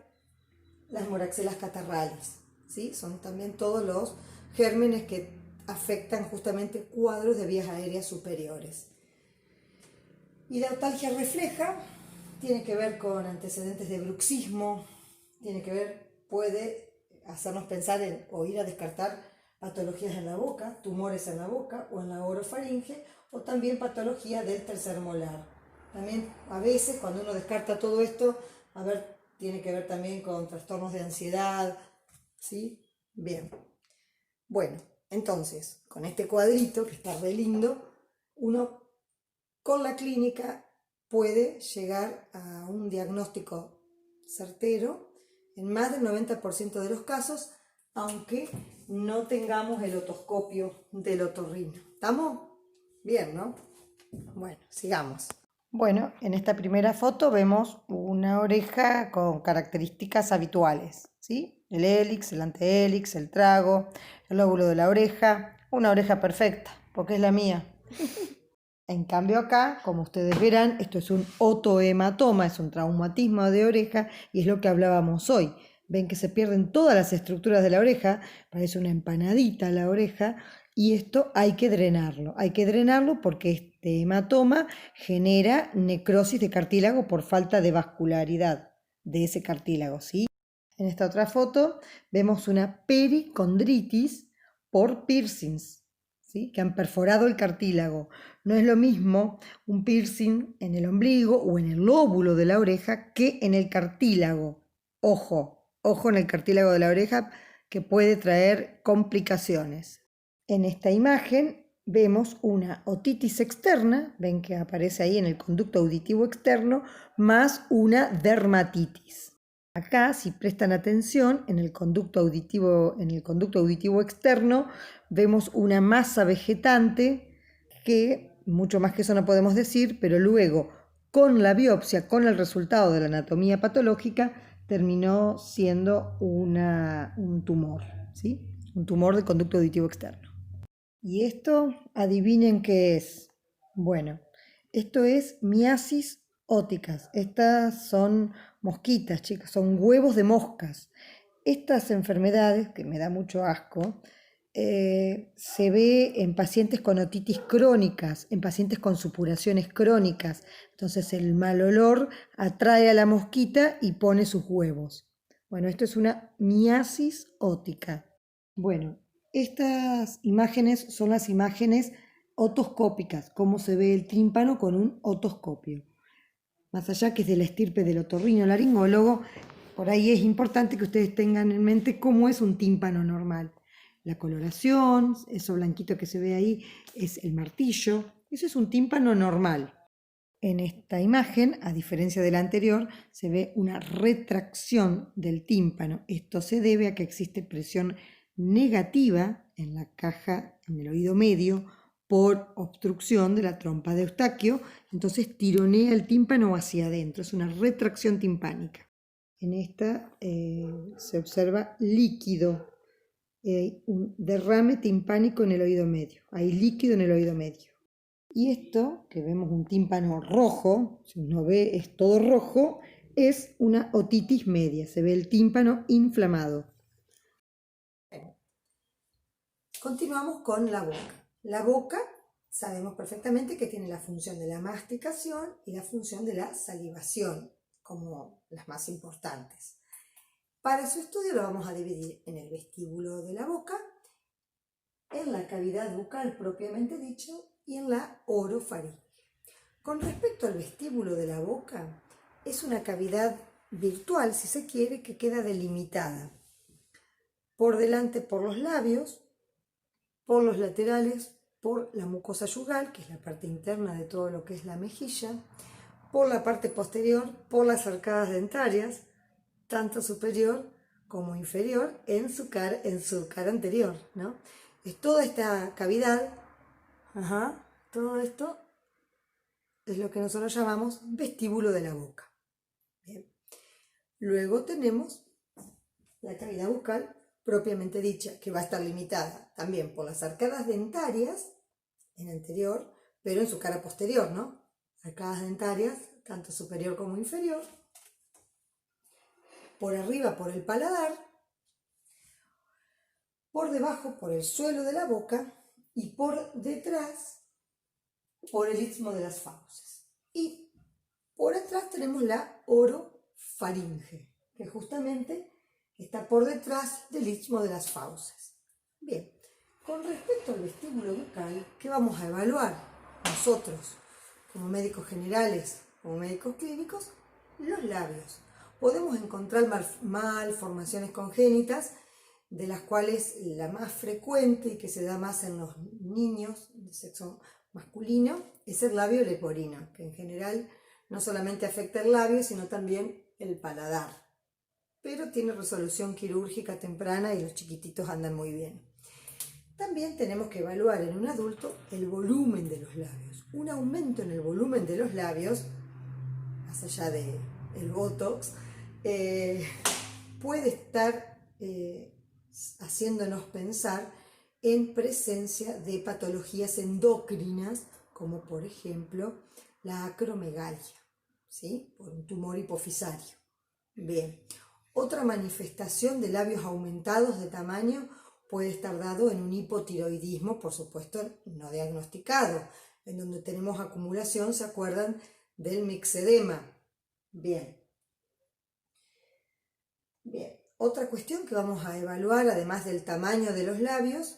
las moraxelas catarrales, ¿sí? Son también todos los gérmenes que afectan justamente cuadros de vías aéreas superiores. Y la otalgia refleja tiene que ver con antecedentes de bruxismo, tiene que ver, puede hacernos pensar en o ir a descartar patologías en la boca, tumores en la boca o en la orofaringe, o también patología del tercer molar. También a veces cuando uno descarta todo esto, tiene que ver también con trastornos de ansiedad, ¿sí? Bien. Bueno, entonces, con este cuadrito que está re lindo, uno con la clínica puede llegar a un diagnóstico certero en más del 90% de los casos, aunque no tengamos el otoscopio del otorrino. ¿Estamos? Bien, ¿no? Bueno, sigamos. Bueno, en esta primera foto vemos una oreja con características habituales, ¿sí? El hélix, el antehélix, el trago, el lóbulo de la oreja, una oreja perfecta, porque es la mía. En cambio acá, como ustedes verán, esto es un otohematoma, es un traumatismo de oreja y es lo que hablábamos hoy. Ven que se pierden todas las estructuras de la oreja, parece una empanadita la oreja, y esto hay que drenarlo porque este hematoma genera necrosis de cartílago por falta de vascularidad de ese cartílago, ¿sí? En esta otra foto vemos una pericondritis por piercings, ¿sí? Que han perforado el cartílago. No es lo mismo un piercing en el ombligo o en el lóbulo de la oreja que en el cartílago. Ojo en el cartílago de la oreja que puede traer complicaciones. En esta imagen vemos una otitis externa, ven que aparece ahí en el conducto auditivo externo, más una dermatitis. Acá, si prestan atención, en el conducto auditivo externo vemos una masa vegetante que, mucho más que eso no podemos decir, pero luego con la biopsia, con el resultado de la anatomía patológica, terminó siendo un tumor, ¿sí? Un tumor del conducto auditivo externo. Y esto, adivinen qué es. Bueno, esto es miasis óticas. Estas son mosquitas, chicas, son huevos de moscas. Estas enfermedades, que me da mucho asco, se ve en pacientes con otitis crónicas, en pacientes con supuraciones crónicas. Entonces el mal olor atrae a la mosquita y pone sus huevos. Bueno, esto es una miasis ótica. Bueno, estas imágenes son las imágenes otoscópicas, cómo se ve el tímpano con un otoscopio. Más allá que es de la estirpe del otorrinolaringólogo, por ahí es importante que ustedes tengan en mente cómo es un tímpano normal. La coloración, eso blanquito que se ve ahí, es el martillo. Eso es un tímpano normal. En esta imagen, a diferencia de la anterior, se ve una retracción del tímpano. Esto se debe a que existe presión negativa en la caja, en el oído medio, por obstrucción de la trompa de Eustaquio, entonces tironea el tímpano hacia adentro, es una retracción timpánica. En esta se observa líquido, un derrame timpánico en el oído medio, hay líquido en el oído medio. Y esto, que vemos un tímpano rojo, si uno ve es todo rojo, es una otitis media, se ve el tímpano inflamado. Continuamos con la boca. La boca sabemos perfectamente que tiene la función de la masticación y la función de la salivación, como las más importantes. Para su estudio lo vamos a dividir en el vestíbulo de la boca, en la cavidad bucal propiamente dicho y en la orofaringe. Con respecto al vestíbulo de la boca, es una cavidad virtual, si se quiere, que queda delimitada por delante por los labios, por los laterales, por la mucosa yugal, que es la parte interna de todo lo que es la mejilla, por la parte posterior, por las arcadas dentarias, tanto superior como inferior, en su cara anterior, ¿no? Es toda esta cavidad, todo esto es lo que nosotros llamamos vestíbulo de la boca. Bien. Luego tenemos la cavidad bucal propiamente dicha, que va a estar limitada también por las arcadas dentarias en anterior, pero en su cara posterior, ¿no? Arcadas dentarias, tanto superior como inferior. Por arriba por el paladar, por debajo por el suelo de la boca y por detrás por el istmo de las fauces. Y por atrás tenemos la orofaringe, que justamente está por detrás del istmo de las fauces. Bien, con respecto al vestíbulo bucal, ¿qué vamos a evaluar nosotros como médicos generales, como médicos clínicos? Los labios. Podemos encontrar malformaciones congénitas, de las cuales la más frecuente y que se da más en los niños de sexo masculino es el labio leporino, que en general no solamente afecta el labio, sino también el paladar, pero tiene resolución quirúrgica temprana y los chiquititos andan muy bien. También tenemos que evaluar en un adulto el volumen de los labios. Un aumento en el volumen de los labios, más allá del Botox, puede estar haciéndonos pensar en presencia de patologías endocrinas, como por ejemplo la acromegalia, ¿sí? Por un tumor hipofisario. Bien, otra manifestación de labios aumentados de tamaño puede estar dado en un hipotiroidismo, por supuesto no diagnosticado, en donde tenemos acumulación, ¿se acuerdan? Del mixedema. Bien. Bien, otra cuestión que vamos a evaluar, además del tamaño de los labios,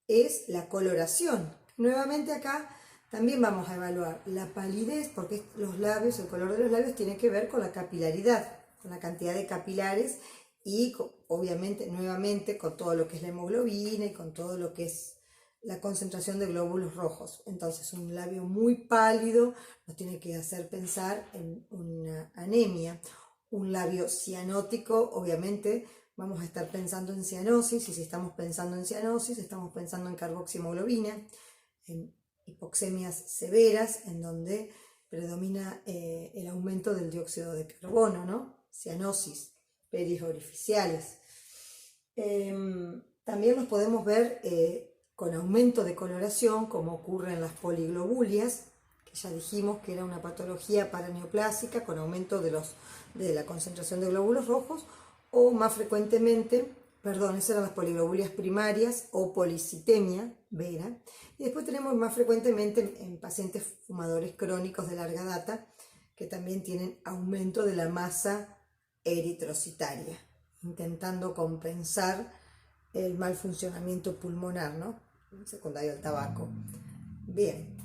es la coloración. Nuevamente acá también vamos a evaluar la palidez, porque los labios, el color de los labios tiene que ver con la capilaridad, con la cantidad de capilares y obviamente nuevamente con todo lo que es la hemoglobina y con todo lo que es la concentración de glóbulos rojos. Entonces un labio muy pálido nos tiene que hacer pensar en una anemia. Un labio cianótico, obviamente vamos a estar pensando en cianosis, y si estamos pensando en cianosis estamos pensando en carboxihemoglobina, en hipoxemias severas en donde predomina el aumento del dióxido de carbono, ¿no? Cianosis, peris orificiales. También los podemos ver con aumento de coloración, como ocurre en las poliglobulias, que ya dijimos que era una patología paraneoplásica con aumento de la concentración de glóbulos rojos, o más frecuentemente, esas eran las poliglobulias primarias o policitemia vera, y después tenemos más frecuentemente en pacientes fumadores crónicos de larga data, que también tienen aumento de la masa eritrocitaria, intentando compensar el mal funcionamiento pulmonar, ¿no? Secundario al tabaco. Bien,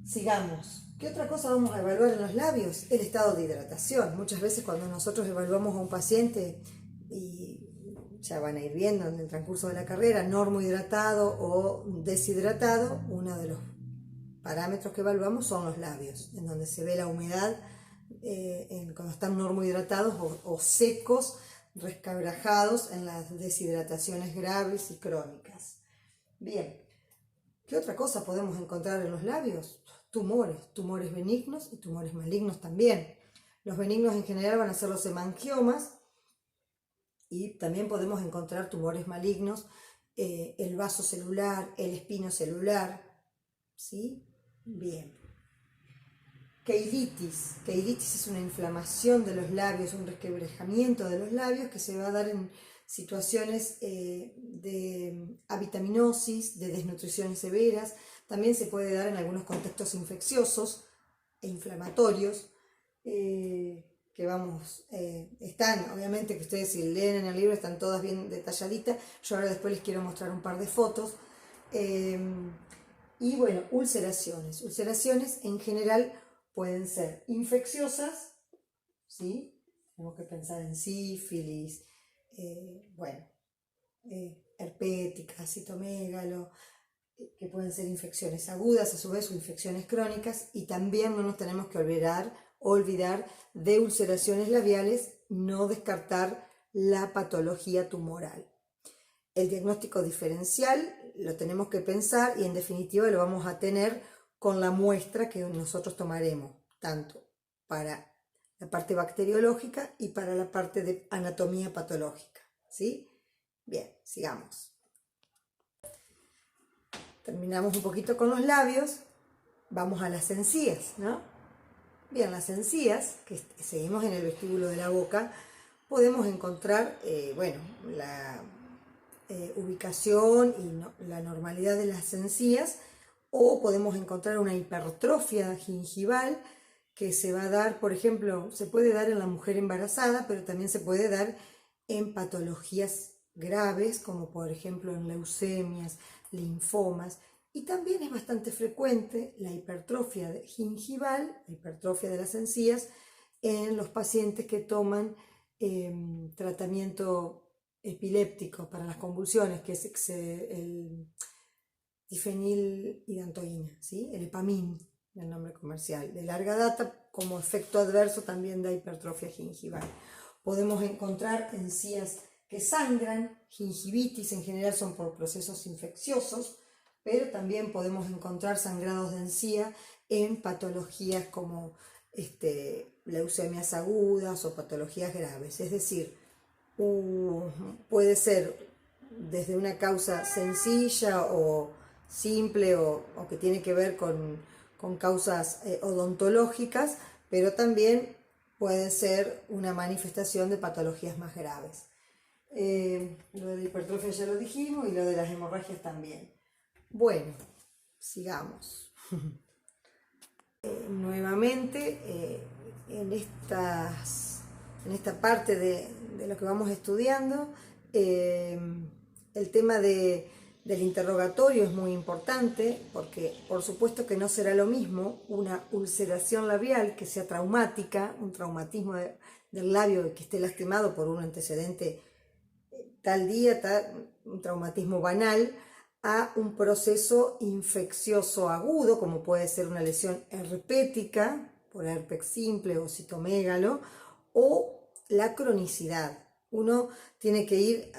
sigamos. ¿Qué otra cosa vamos a evaluar en los labios? El estado de hidratación. Muchas veces cuando nosotros evaluamos a un paciente, y ya van a ir viendo en el transcurso de la carrera, normohidratado o deshidratado, uno de los parámetros que evaluamos son los labios, en donde se ve la humedad cuando están normohidratados o secos resquebrajados en las deshidrataciones graves y crónicas. Bien, ¿qué otra cosa podemos encontrar en los labios? Tumores benignos y tumores malignos también. Los benignos en general van a ser los hemangiomas y también podemos encontrar tumores malignos, el vaso celular, el espino celular, ¿sí? Bien. Keilitis. Keilitis es una inflamación de los labios, un resquebrajamiento de los labios que se va a dar en situaciones de avitaminosis, de desnutriciones severas. También se puede dar en algunos contextos infecciosos e inflamatorios, están, obviamente que ustedes si leen en el libro están todas bien detalladitas. Yo ahora después les quiero mostrar un par de fotos. Y bueno, ulceraciones. Ulceraciones en general pueden ser infecciosas, ¿sí? Tenemos que pensar en sífilis, herpética, citomégalo, que pueden ser infecciones agudas, a su vez, o infecciones crónicas, y también no nos tenemos que olvidar de ulceraciones labiales, no descartar la patología tumoral. El diagnóstico diferencial lo tenemos que pensar y en definitiva lo vamos a tener con la muestra que nosotros tomaremos, tanto para la parte bacteriológica y para la parte de anatomía patológica, ¿sí? Bien, sigamos. Terminamos un poquito con los labios, vamos a las encías, ¿no? Bien, las encías, que seguimos en el vestíbulo de la boca, podemos encontrar, la ubicación y la normalidad de las encías, o podemos encontrar una hipertrofia gingival que se va a dar, por ejemplo, se puede dar en la mujer embarazada, pero también se puede dar en patologías graves, como por ejemplo en leucemias, linfomas, y también es bastante frecuente la hipertrofia gingival, la hipertrofia de las encías, en los pacientes que toman tratamiento epiléptico para las convulsiones, que es el difenilhidantoína, ¿sí? El Epamin, el nombre comercial. De larga data, como efecto adverso, también da hipertrofia gingival. Podemos encontrar encías que sangran, gingivitis en general son por procesos infecciosos, pero también podemos encontrar sangrados de encía en patologías como leucemias agudas o patologías graves. Es decir, puede ser desde una causa sencilla o simple o que tiene que ver con causas odontológicas, pero también puede ser una manifestación de patologías más graves. Lo de la hipertrofia ya lo dijimos y lo de las hemorragias también. Bueno, sigamos. Nuevamente, en esta parte de lo que vamos estudiando, el tema del interrogatorio es muy importante porque por supuesto que no será lo mismo una ulceración labial que sea traumática, un traumatismo del labio que esté lastimado por un antecedente tal día, un traumatismo banal, a un proceso infeccioso agudo, como puede ser una lesión herpética, por herpes simple o citomégalo, o la cronicidad. Uno tiene que ir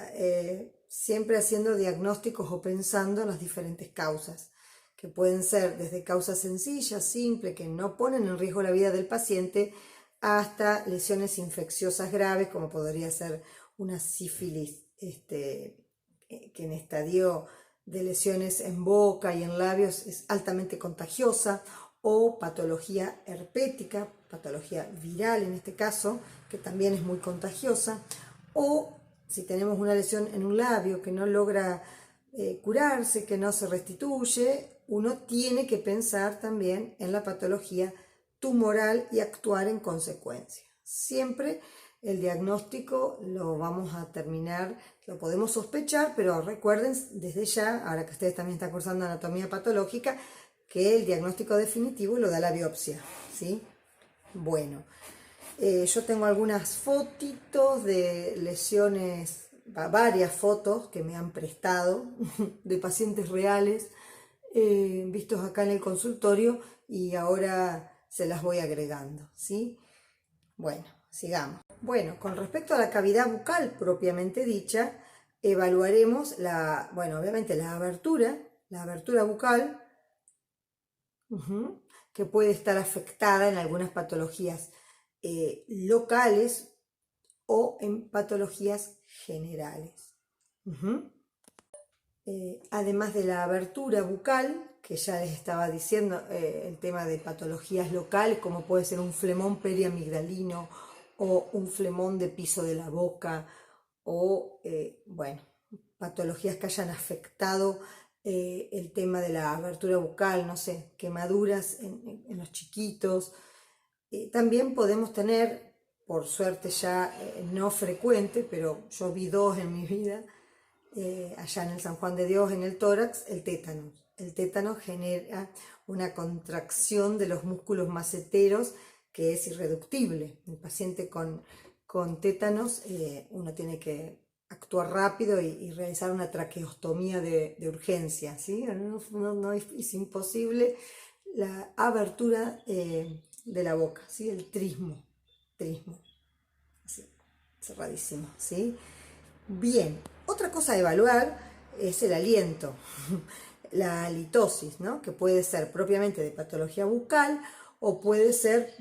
siempre haciendo diagnósticos o pensando en las diferentes causas, que pueden ser desde causas sencillas, simples, que no ponen en riesgo la vida del paciente, hasta lesiones infecciosas graves, como podría ser una sífilis, que en estadio de lesiones en boca y en labios es altamente contagiosa, o patología herpética, patología viral en este caso, que también es muy contagiosa, o si tenemos una lesión en un labio que no logra curarse, que no se restituye, uno tiene que pensar también en la patología tumoral y actuar en consecuencia. Siempre el diagnóstico lo vamos a terminar, lo podemos sospechar, pero recuerden desde ya, ahora que ustedes también están cursando anatomía patológica, que el diagnóstico definitivo lo da la biopsia, ¿sí? Bueno, yo tengo algunas fotitos de lesiones, varias fotos que me han prestado de pacientes reales, vistos acá en el consultorio, y ahora se las voy agregando, ¿sí? Bueno, sigamos. Bueno, con respecto a la cavidad bucal propiamente dicha, evaluaremos obviamente la abertura bucal, que puede estar afectada en algunas patologías locales o en patologías generales. Además de la abertura bucal, que ya les estaba diciendo, el tema de patologías locales, como puede ser un flemón periamigdalino o un flemón de piso de la boca, o patologías que hayan afectado el tema de la abertura bucal, no sé, quemaduras en los chiquitos. También podemos tener, por suerte ya no frecuente, pero yo vi 2 en mi vida, allá en el San Juan de Dios, en el tórax, el tétanos. El tétanos genera una contracción de los músculos maceteros que es irreductible. El paciente con tétanos, uno tiene que actuar rápido y realizar una traqueostomía de urgencia, ¿sí? No es imposible la abertura de la boca, ¿sí? El trismo, así, cerradísimo, ¿sí? Bien, otra cosa a evaluar es el aliento, la halitosis, ¿no? Que puede ser propiamente de patología bucal o puede ser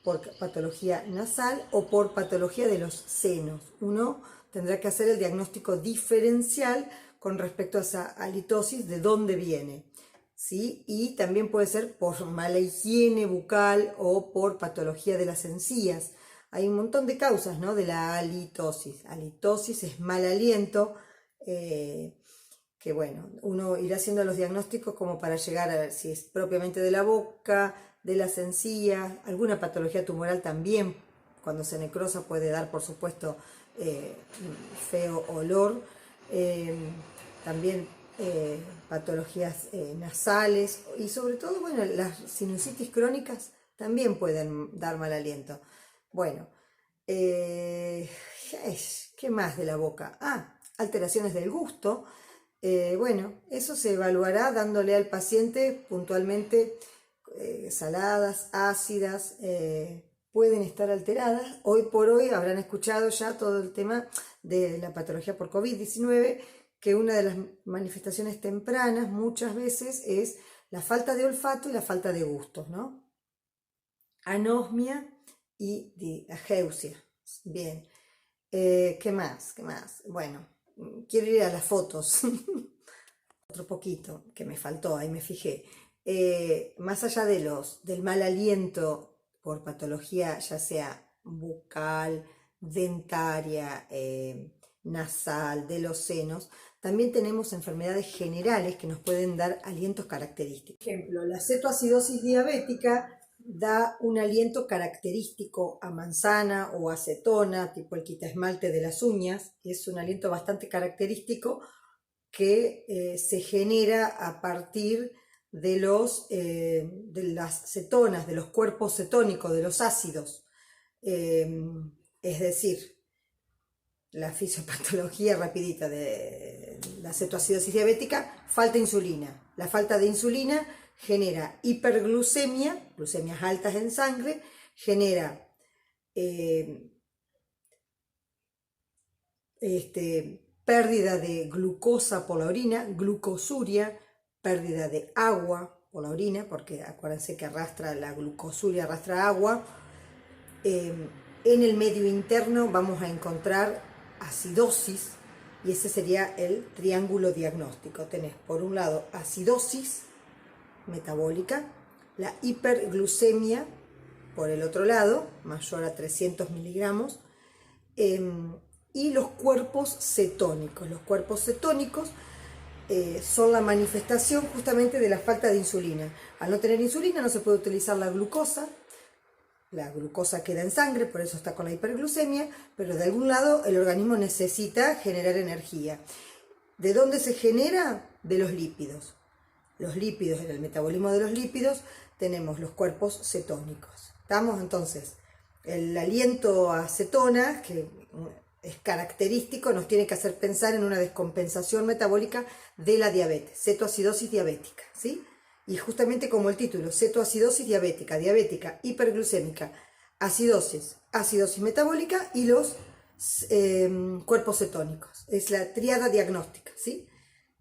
por patología nasal o por patología de los senos. Uno tendrá que hacer el diagnóstico diferencial con respecto a esa halitosis, de dónde viene, ¿sí? Y también puede ser por mala higiene bucal o por patología de las encías. Hay un montón de causas, ¿no?, de la halitosis. Halitosis es mal aliento, que bueno, uno irá haciendo los diagnósticos como para llegar a ver si es propiamente de la boca, de las encías, alguna patología tumoral también, cuando se necrosa puede dar, por supuesto, feo olor, también patologías nasales y sobre todo, bueno, las sinusitis crónicas también pueden dar mal aliento. Bueno, ¿qué más de la boca? Alteraciones del gusto. Bueno, eso se evaluará dándole al paciente puntualmente saladas, ácidas, pueden estar alteradas. Hoy por hoy habrán escuchado ya todo el tema de la patología por COVID-19, que una de las manifestaciones tempranas muchas veces es la falta de olfato y la falta de gustos, ¿no? Anosmia y diageusia. Bien, ¿qué más? Bueno, quiero ir a las fotos. Otro poquito que me faltó, ahí me fijé. Más allá del mal aliento por patología, ya sea bucal, dentaria, nasal, de los senos, también tenemos enfermedades generales que nos pueden dar alientos característicos. Por ejemplo, la cetoacidosis diabética da un aliento característico a manzana o acetona, tipo el quitaesmalte de las uñas. Es un aliento bastante característico que se genera a partir de las cetonas, de los cuerpos cetónicos, de los ácidos. Es decir, la fisiopatología rapidita de la cetoacidosis diabética, falta de insulina. La falta de insulina genera hiperglucemia, glucemias altas en sangre, genera pérdida de glucosa por la orina, glucosuria, pérdida de agua por la orina, porque acuérdense que la glucosuria arrastra agua. En el medio interno vamos a encontrar acidosis, y ese sería el triángulo diagnóstico. Tenés por un lado acidosis metabólica, la hiperglucemia por el otro lado, mayor a 300 miligramos, y los cuerpos cetónicos. Los cuerpos cetónicos son la manifestación justamente de la falta de insulina. Al no tener insulina no se puede utilizar la glucosa queda en sangre, por eso está con la hiperglucemia, pero de algún lado el organismo necesita generar energía. ¿De dónde se genera? De los lípidos. Los lípidos, en el metabolismo de los lípidos, tenemos los cuerpos cetónicos. ¿Estamos? Entonces, el aliento a acetona, que es característico, nos tiene que hacer pensar en una descompensación metabólica de la diabetes, cetoacidosis diabética, ¿sí? Y justamente como el título, cetoacidosis diabética, hiperglucémica, acidosis, acidosis metabólica y los cuerpos cetónicos. Es la tríada diagnóstica, ¿sí?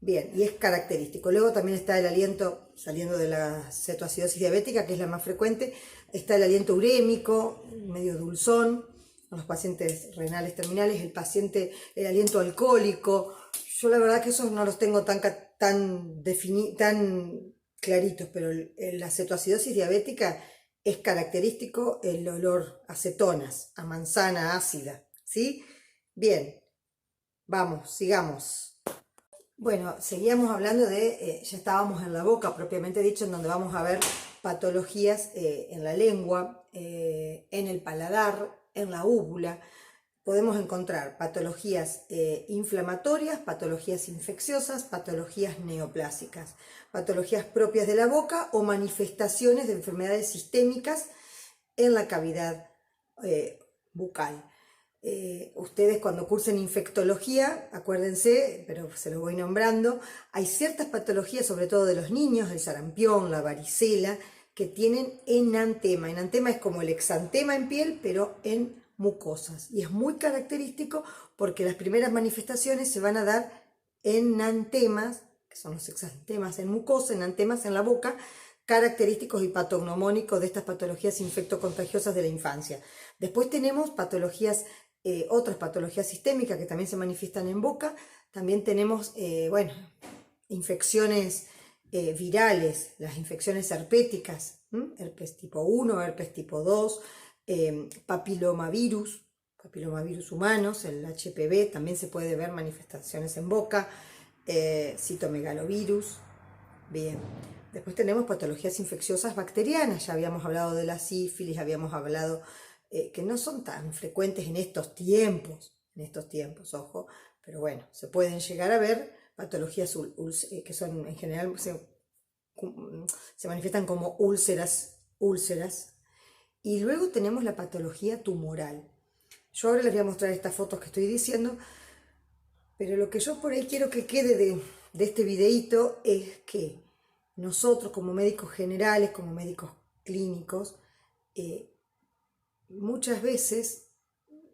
Bien, y es característico. Luego también está el aliento, saliendo de la cetoacidosis diabética, que es la más frecuente, está el aliento urémico, medio dulzón, en los pacientes renales terminales, el aliento alcohólico. Yo la verdad que esos no los tengo tan claritos, pero en la cetoacidosis diabética es característico el olor a cetonas, a manzana ácida, ¿sí? Bien, vamos, sigamos. Bueno, seguíamos hablando ya estábamos en la boca, propiamente dicho, en donde vamos a ver patologías en la lengua, en el paladar, en la úvula. Podemos encontrar patologías inflamatorias, patologías infecciosas, patologías neoplásicas, patologías propias de la boca o manifestaciones de enfermedades sistémicas en la cavidad bucal. Ustedes cuando cursen infectología, acuérdense, pero se los voy nombrando, hay ciertas patologías, sobre todo de los niños, el sarampión, la varicela, que tienen enantema. Enantema es como el exantema en piel, pero en mucosas. Y es muy característico porque las primeras manifestaciones se van a dar en enantemas, que son los exantemas en mucosa, enantemas en la boca, característicos y patognomónicos de estas patologías infectocontagiosas de la infancia. Después tenemos patologías otras patologías sistémicas que también se manifiestan en boca. También tenemos, infecciones virales, las infecciones herpéticas, herpes tipo 1, herpes tipo 2, papilomavirus humanos, el HPV, también se puede ver manifestaciones en boca, citomegalovirus. Bien, después tenemos patologías infecciosas bacterianas, ya habíamos hablado de la sífilis, habíamos hablado que no son tan frecuentes en estos tiempos, ojo, pero bueno, se pueden llegar a ver patologías que son en general, se manifiestan como úlceras, y luego tenemos la patología tumoral. Yo ahora les voy a mostrar estas fotos que estoy diciendo, pero lo que yo por ahí quiero que quede de este videíto es que nosotros como médicos generales, como médicos clínicos, muchas veces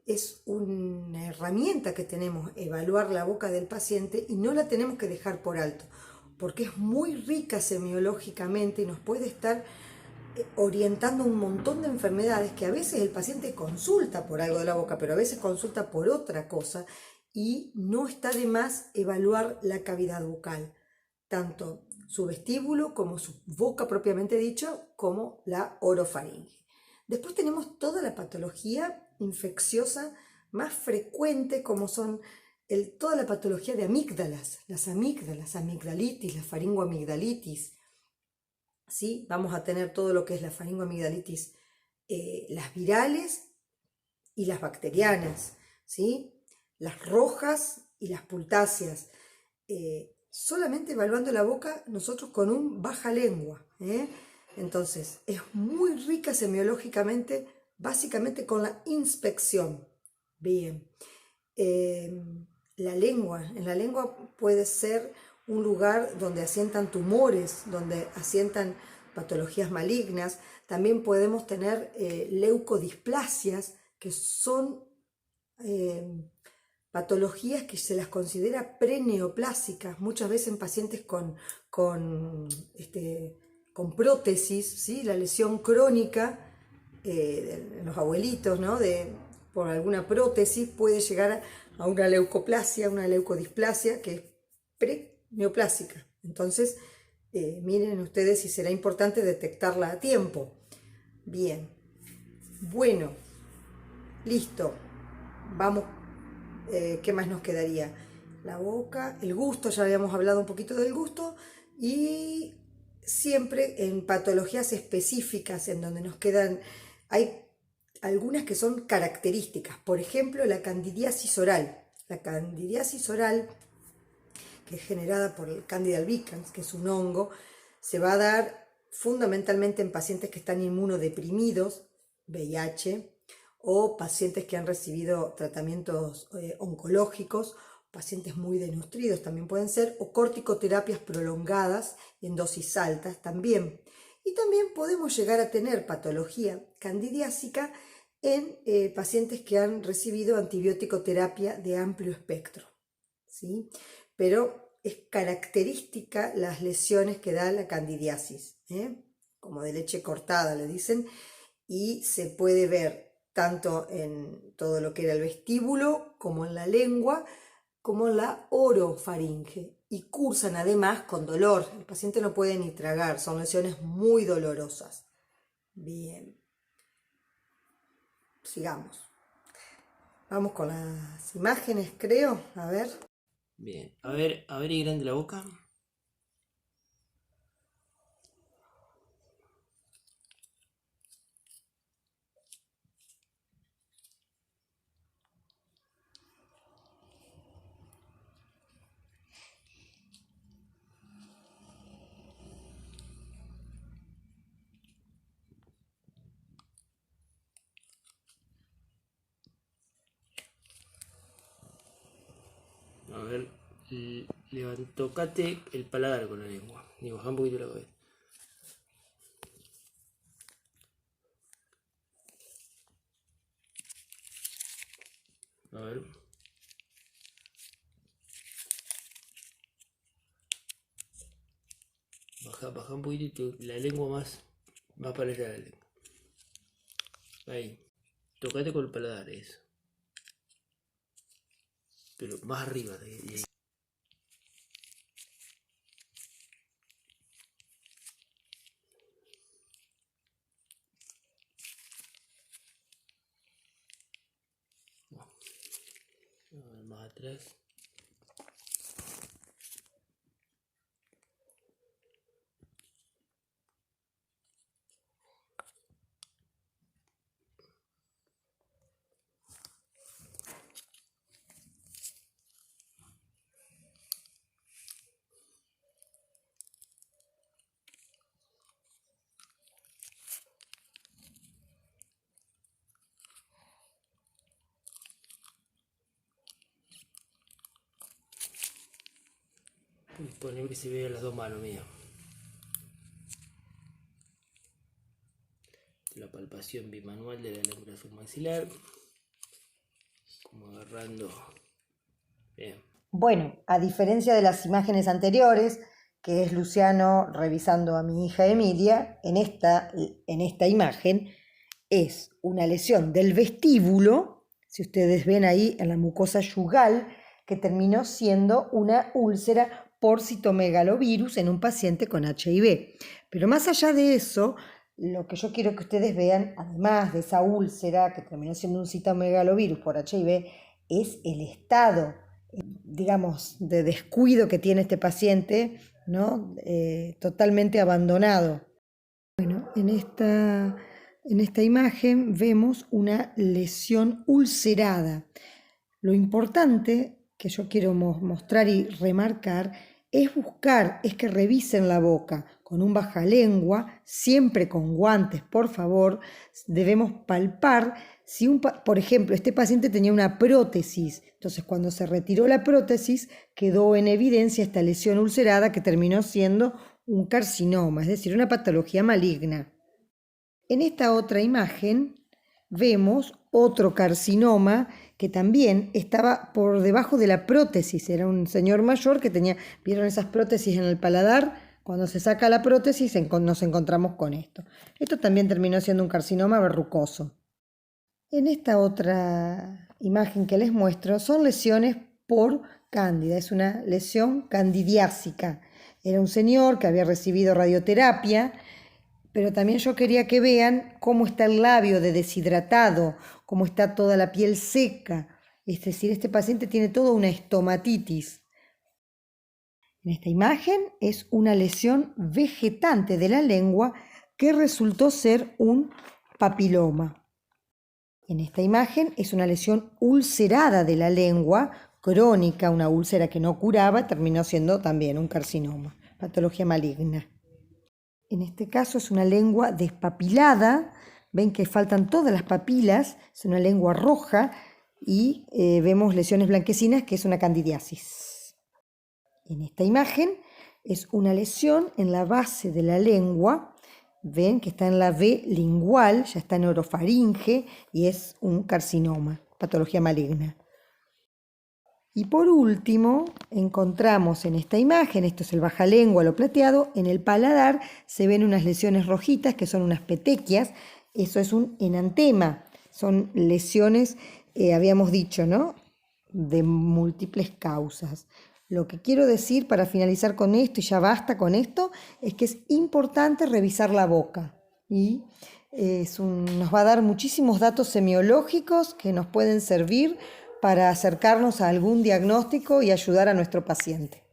es una herramienta que tenemos evaluar la boca del paciente y no la tenemos que dejar por alto, porque es muy rica semiológicamente y nos puede estar orientando un montón de enfermedades que a veces el paciente consulta por algo de la boca, pero a veces consulta por otra cosa y no está de más evaluar la cavidad bucal, tanto su vestíbulo como su boca propiamente dicho, como la orofaringe. Después tenemos toda la patología infecciosa más frecuente, como son toda la patología de amígdalas, las amígdalas, amigdalitis, la faringoamigdalitis, ¿sí? Vamos a tener todo lo que es la faringoamigdalitis, las virales y las bacterianas, ¿sí? Las rojas y las pultáceas. Solamente evaluando la boca nosotros con un baja lengua, entonces es muy rica semiológicamente, básicamente con la inspección. Bien, la lengua, en la lengua puede ser un lugar donde asientan tumores, donde asientan patologías malignas. También podemos tener leucodisplasias, que son patologías que se las considera preneoplásicas, muchas veces en pacientes con prótesis, ¿sí? La lesión crónica en los abuelitos, ¿no? Por alguna prótesis puede llegar a una leucoplasia, una leucodisplasia que es preneoplásica. Entonces, miren ustedes si será importante detectarla a tiempo. Bien, bueno, listo, vamos. ¿Qué más nos quedaría? La boca, el gusto, ya habíamos hablado un poquito del gusto, y siempre en patologías específicas en donde nos quedan, hay algunas que son características, por ejemplo la candidiasis oral. La candidiasis oral, que es generada por el Candida albicans, que es un hongo, se va a dar fundamentalmente en pacientes que están inmunodeprimidos, VIH, o pacientes que han recibido tratamientos oncológicos, pacientes muy desnutridos también pueden ser, o corticoterapias prolongadas en dosis altas también. Y también podemos llegar a tener patología candidiásica en pacientes que han recibido antibiótico terapia de amplio espectro, ¿sí? Pero es característica las lesiones que da la candidiasis, como de leche cortada le dicen, y se puede ver tanto en todo lo que era el vestíbulo, como en la lengua, como en la orofaringe, y cursan además con dolor. El paciente no puede ni tragar, son lesiones muy dolorosas. Bien, sigamos. Vamos con las imágenes, creo. A ver. Bien, a ver y grande la boca. A ver, tocate el paladar con la lengua. Y baja un poquito la cabeza. A ver. Baja un poquitito la lengua más para allá la lengua. Ahí. Tocate con el paladar, eso. Pero más arriba de ahí. A ver, más atrás. Poner que se vean las dos manos mías. La palpación bimanual de la lengua submaxilar. Como agarrando. Bien. Bueno, a diferencia de las imágenes anteriores, que es Luciano revisando a mi hija Emilia, en esta imagen es una lesión del vestíbulo, si ustedes ven ahí en la mucosa yugal, que terminó siendo una úlcera por citomegalovirus en un paciente con HIV. Pero más allá de eso, lo que yo quiero que ustedes vean, además de esa úlcera que terminó siendo un citomegalovirus por HIV, es el estado, digamos, de descuido que tiene este paciente, ¿no? Totalmente abandonado. Bueno, en esta imagen vemos una lesión ulcerada. Lo importante que yo quiero mostrar y remarcar es que revisen la boca con un bajalengua, siempre con guantes, por favor. Debemos palpar. Si por ejemplo, este paciente tenía una prótesis, entonces cuando se retiró la prótesis quedó en evidencia esta lesión ulcerada que terminó siendo un carcinoma, es decir, una patología maligna. En esta otra imagen vemos otro carcinoma que también estaba por debajo de la prótesis. Era un señor mayor que tenía, ¿vieron esas prótesis en el paladar? Cuando se saca la prótesis nos encontramos con esto. Esto también terminó siendo un carcinoma verrucoso. En esta otra imagen que les muestro son lesiones por cándida. Es una lesión candidiásica. Era un señor que había recibido radioterapia, pero también yo quería que vean cómo está el labio de deshidratado, cómo está toda la piel seca. Es decir, este paciente tiene toda una estomatitis. En esta imagen es una lesión vegetante de la lengua que resultó ser un papiloma. En esta imagen es una lesión ulcerada de la lengua, crónica, una úlcera que no curaba, terminó siendo también un carcinoma, patología maligna. En este caso es una lengua despapilada, ven que faltan todas las papilas, es una lengua roja y vemos lesiones blanquecinas que es una candidiasis. En esta imagen es una lesión en la base de la lengua Ven que está en la B lingual, ya está en orofaringe y es un carcinoma, patología maligna. Y por último, encontramos en esta imagen, esto es el bajalengua, lo plateado, en el paladar se ven unas lesiones rojitas que son unas petequias, eso es un enantema, son lesiones, habíamos dicho, ¿no?, de múltiples causas. Lo que quiero decir para finalizar con esto, y ya basta con esto, es que es importante revisar la boca. Y nos va a dar muchísimos datos semiológicos que nos pueden servir para acercarnos a algún diagnóstico y ayudar a nuestro paciente.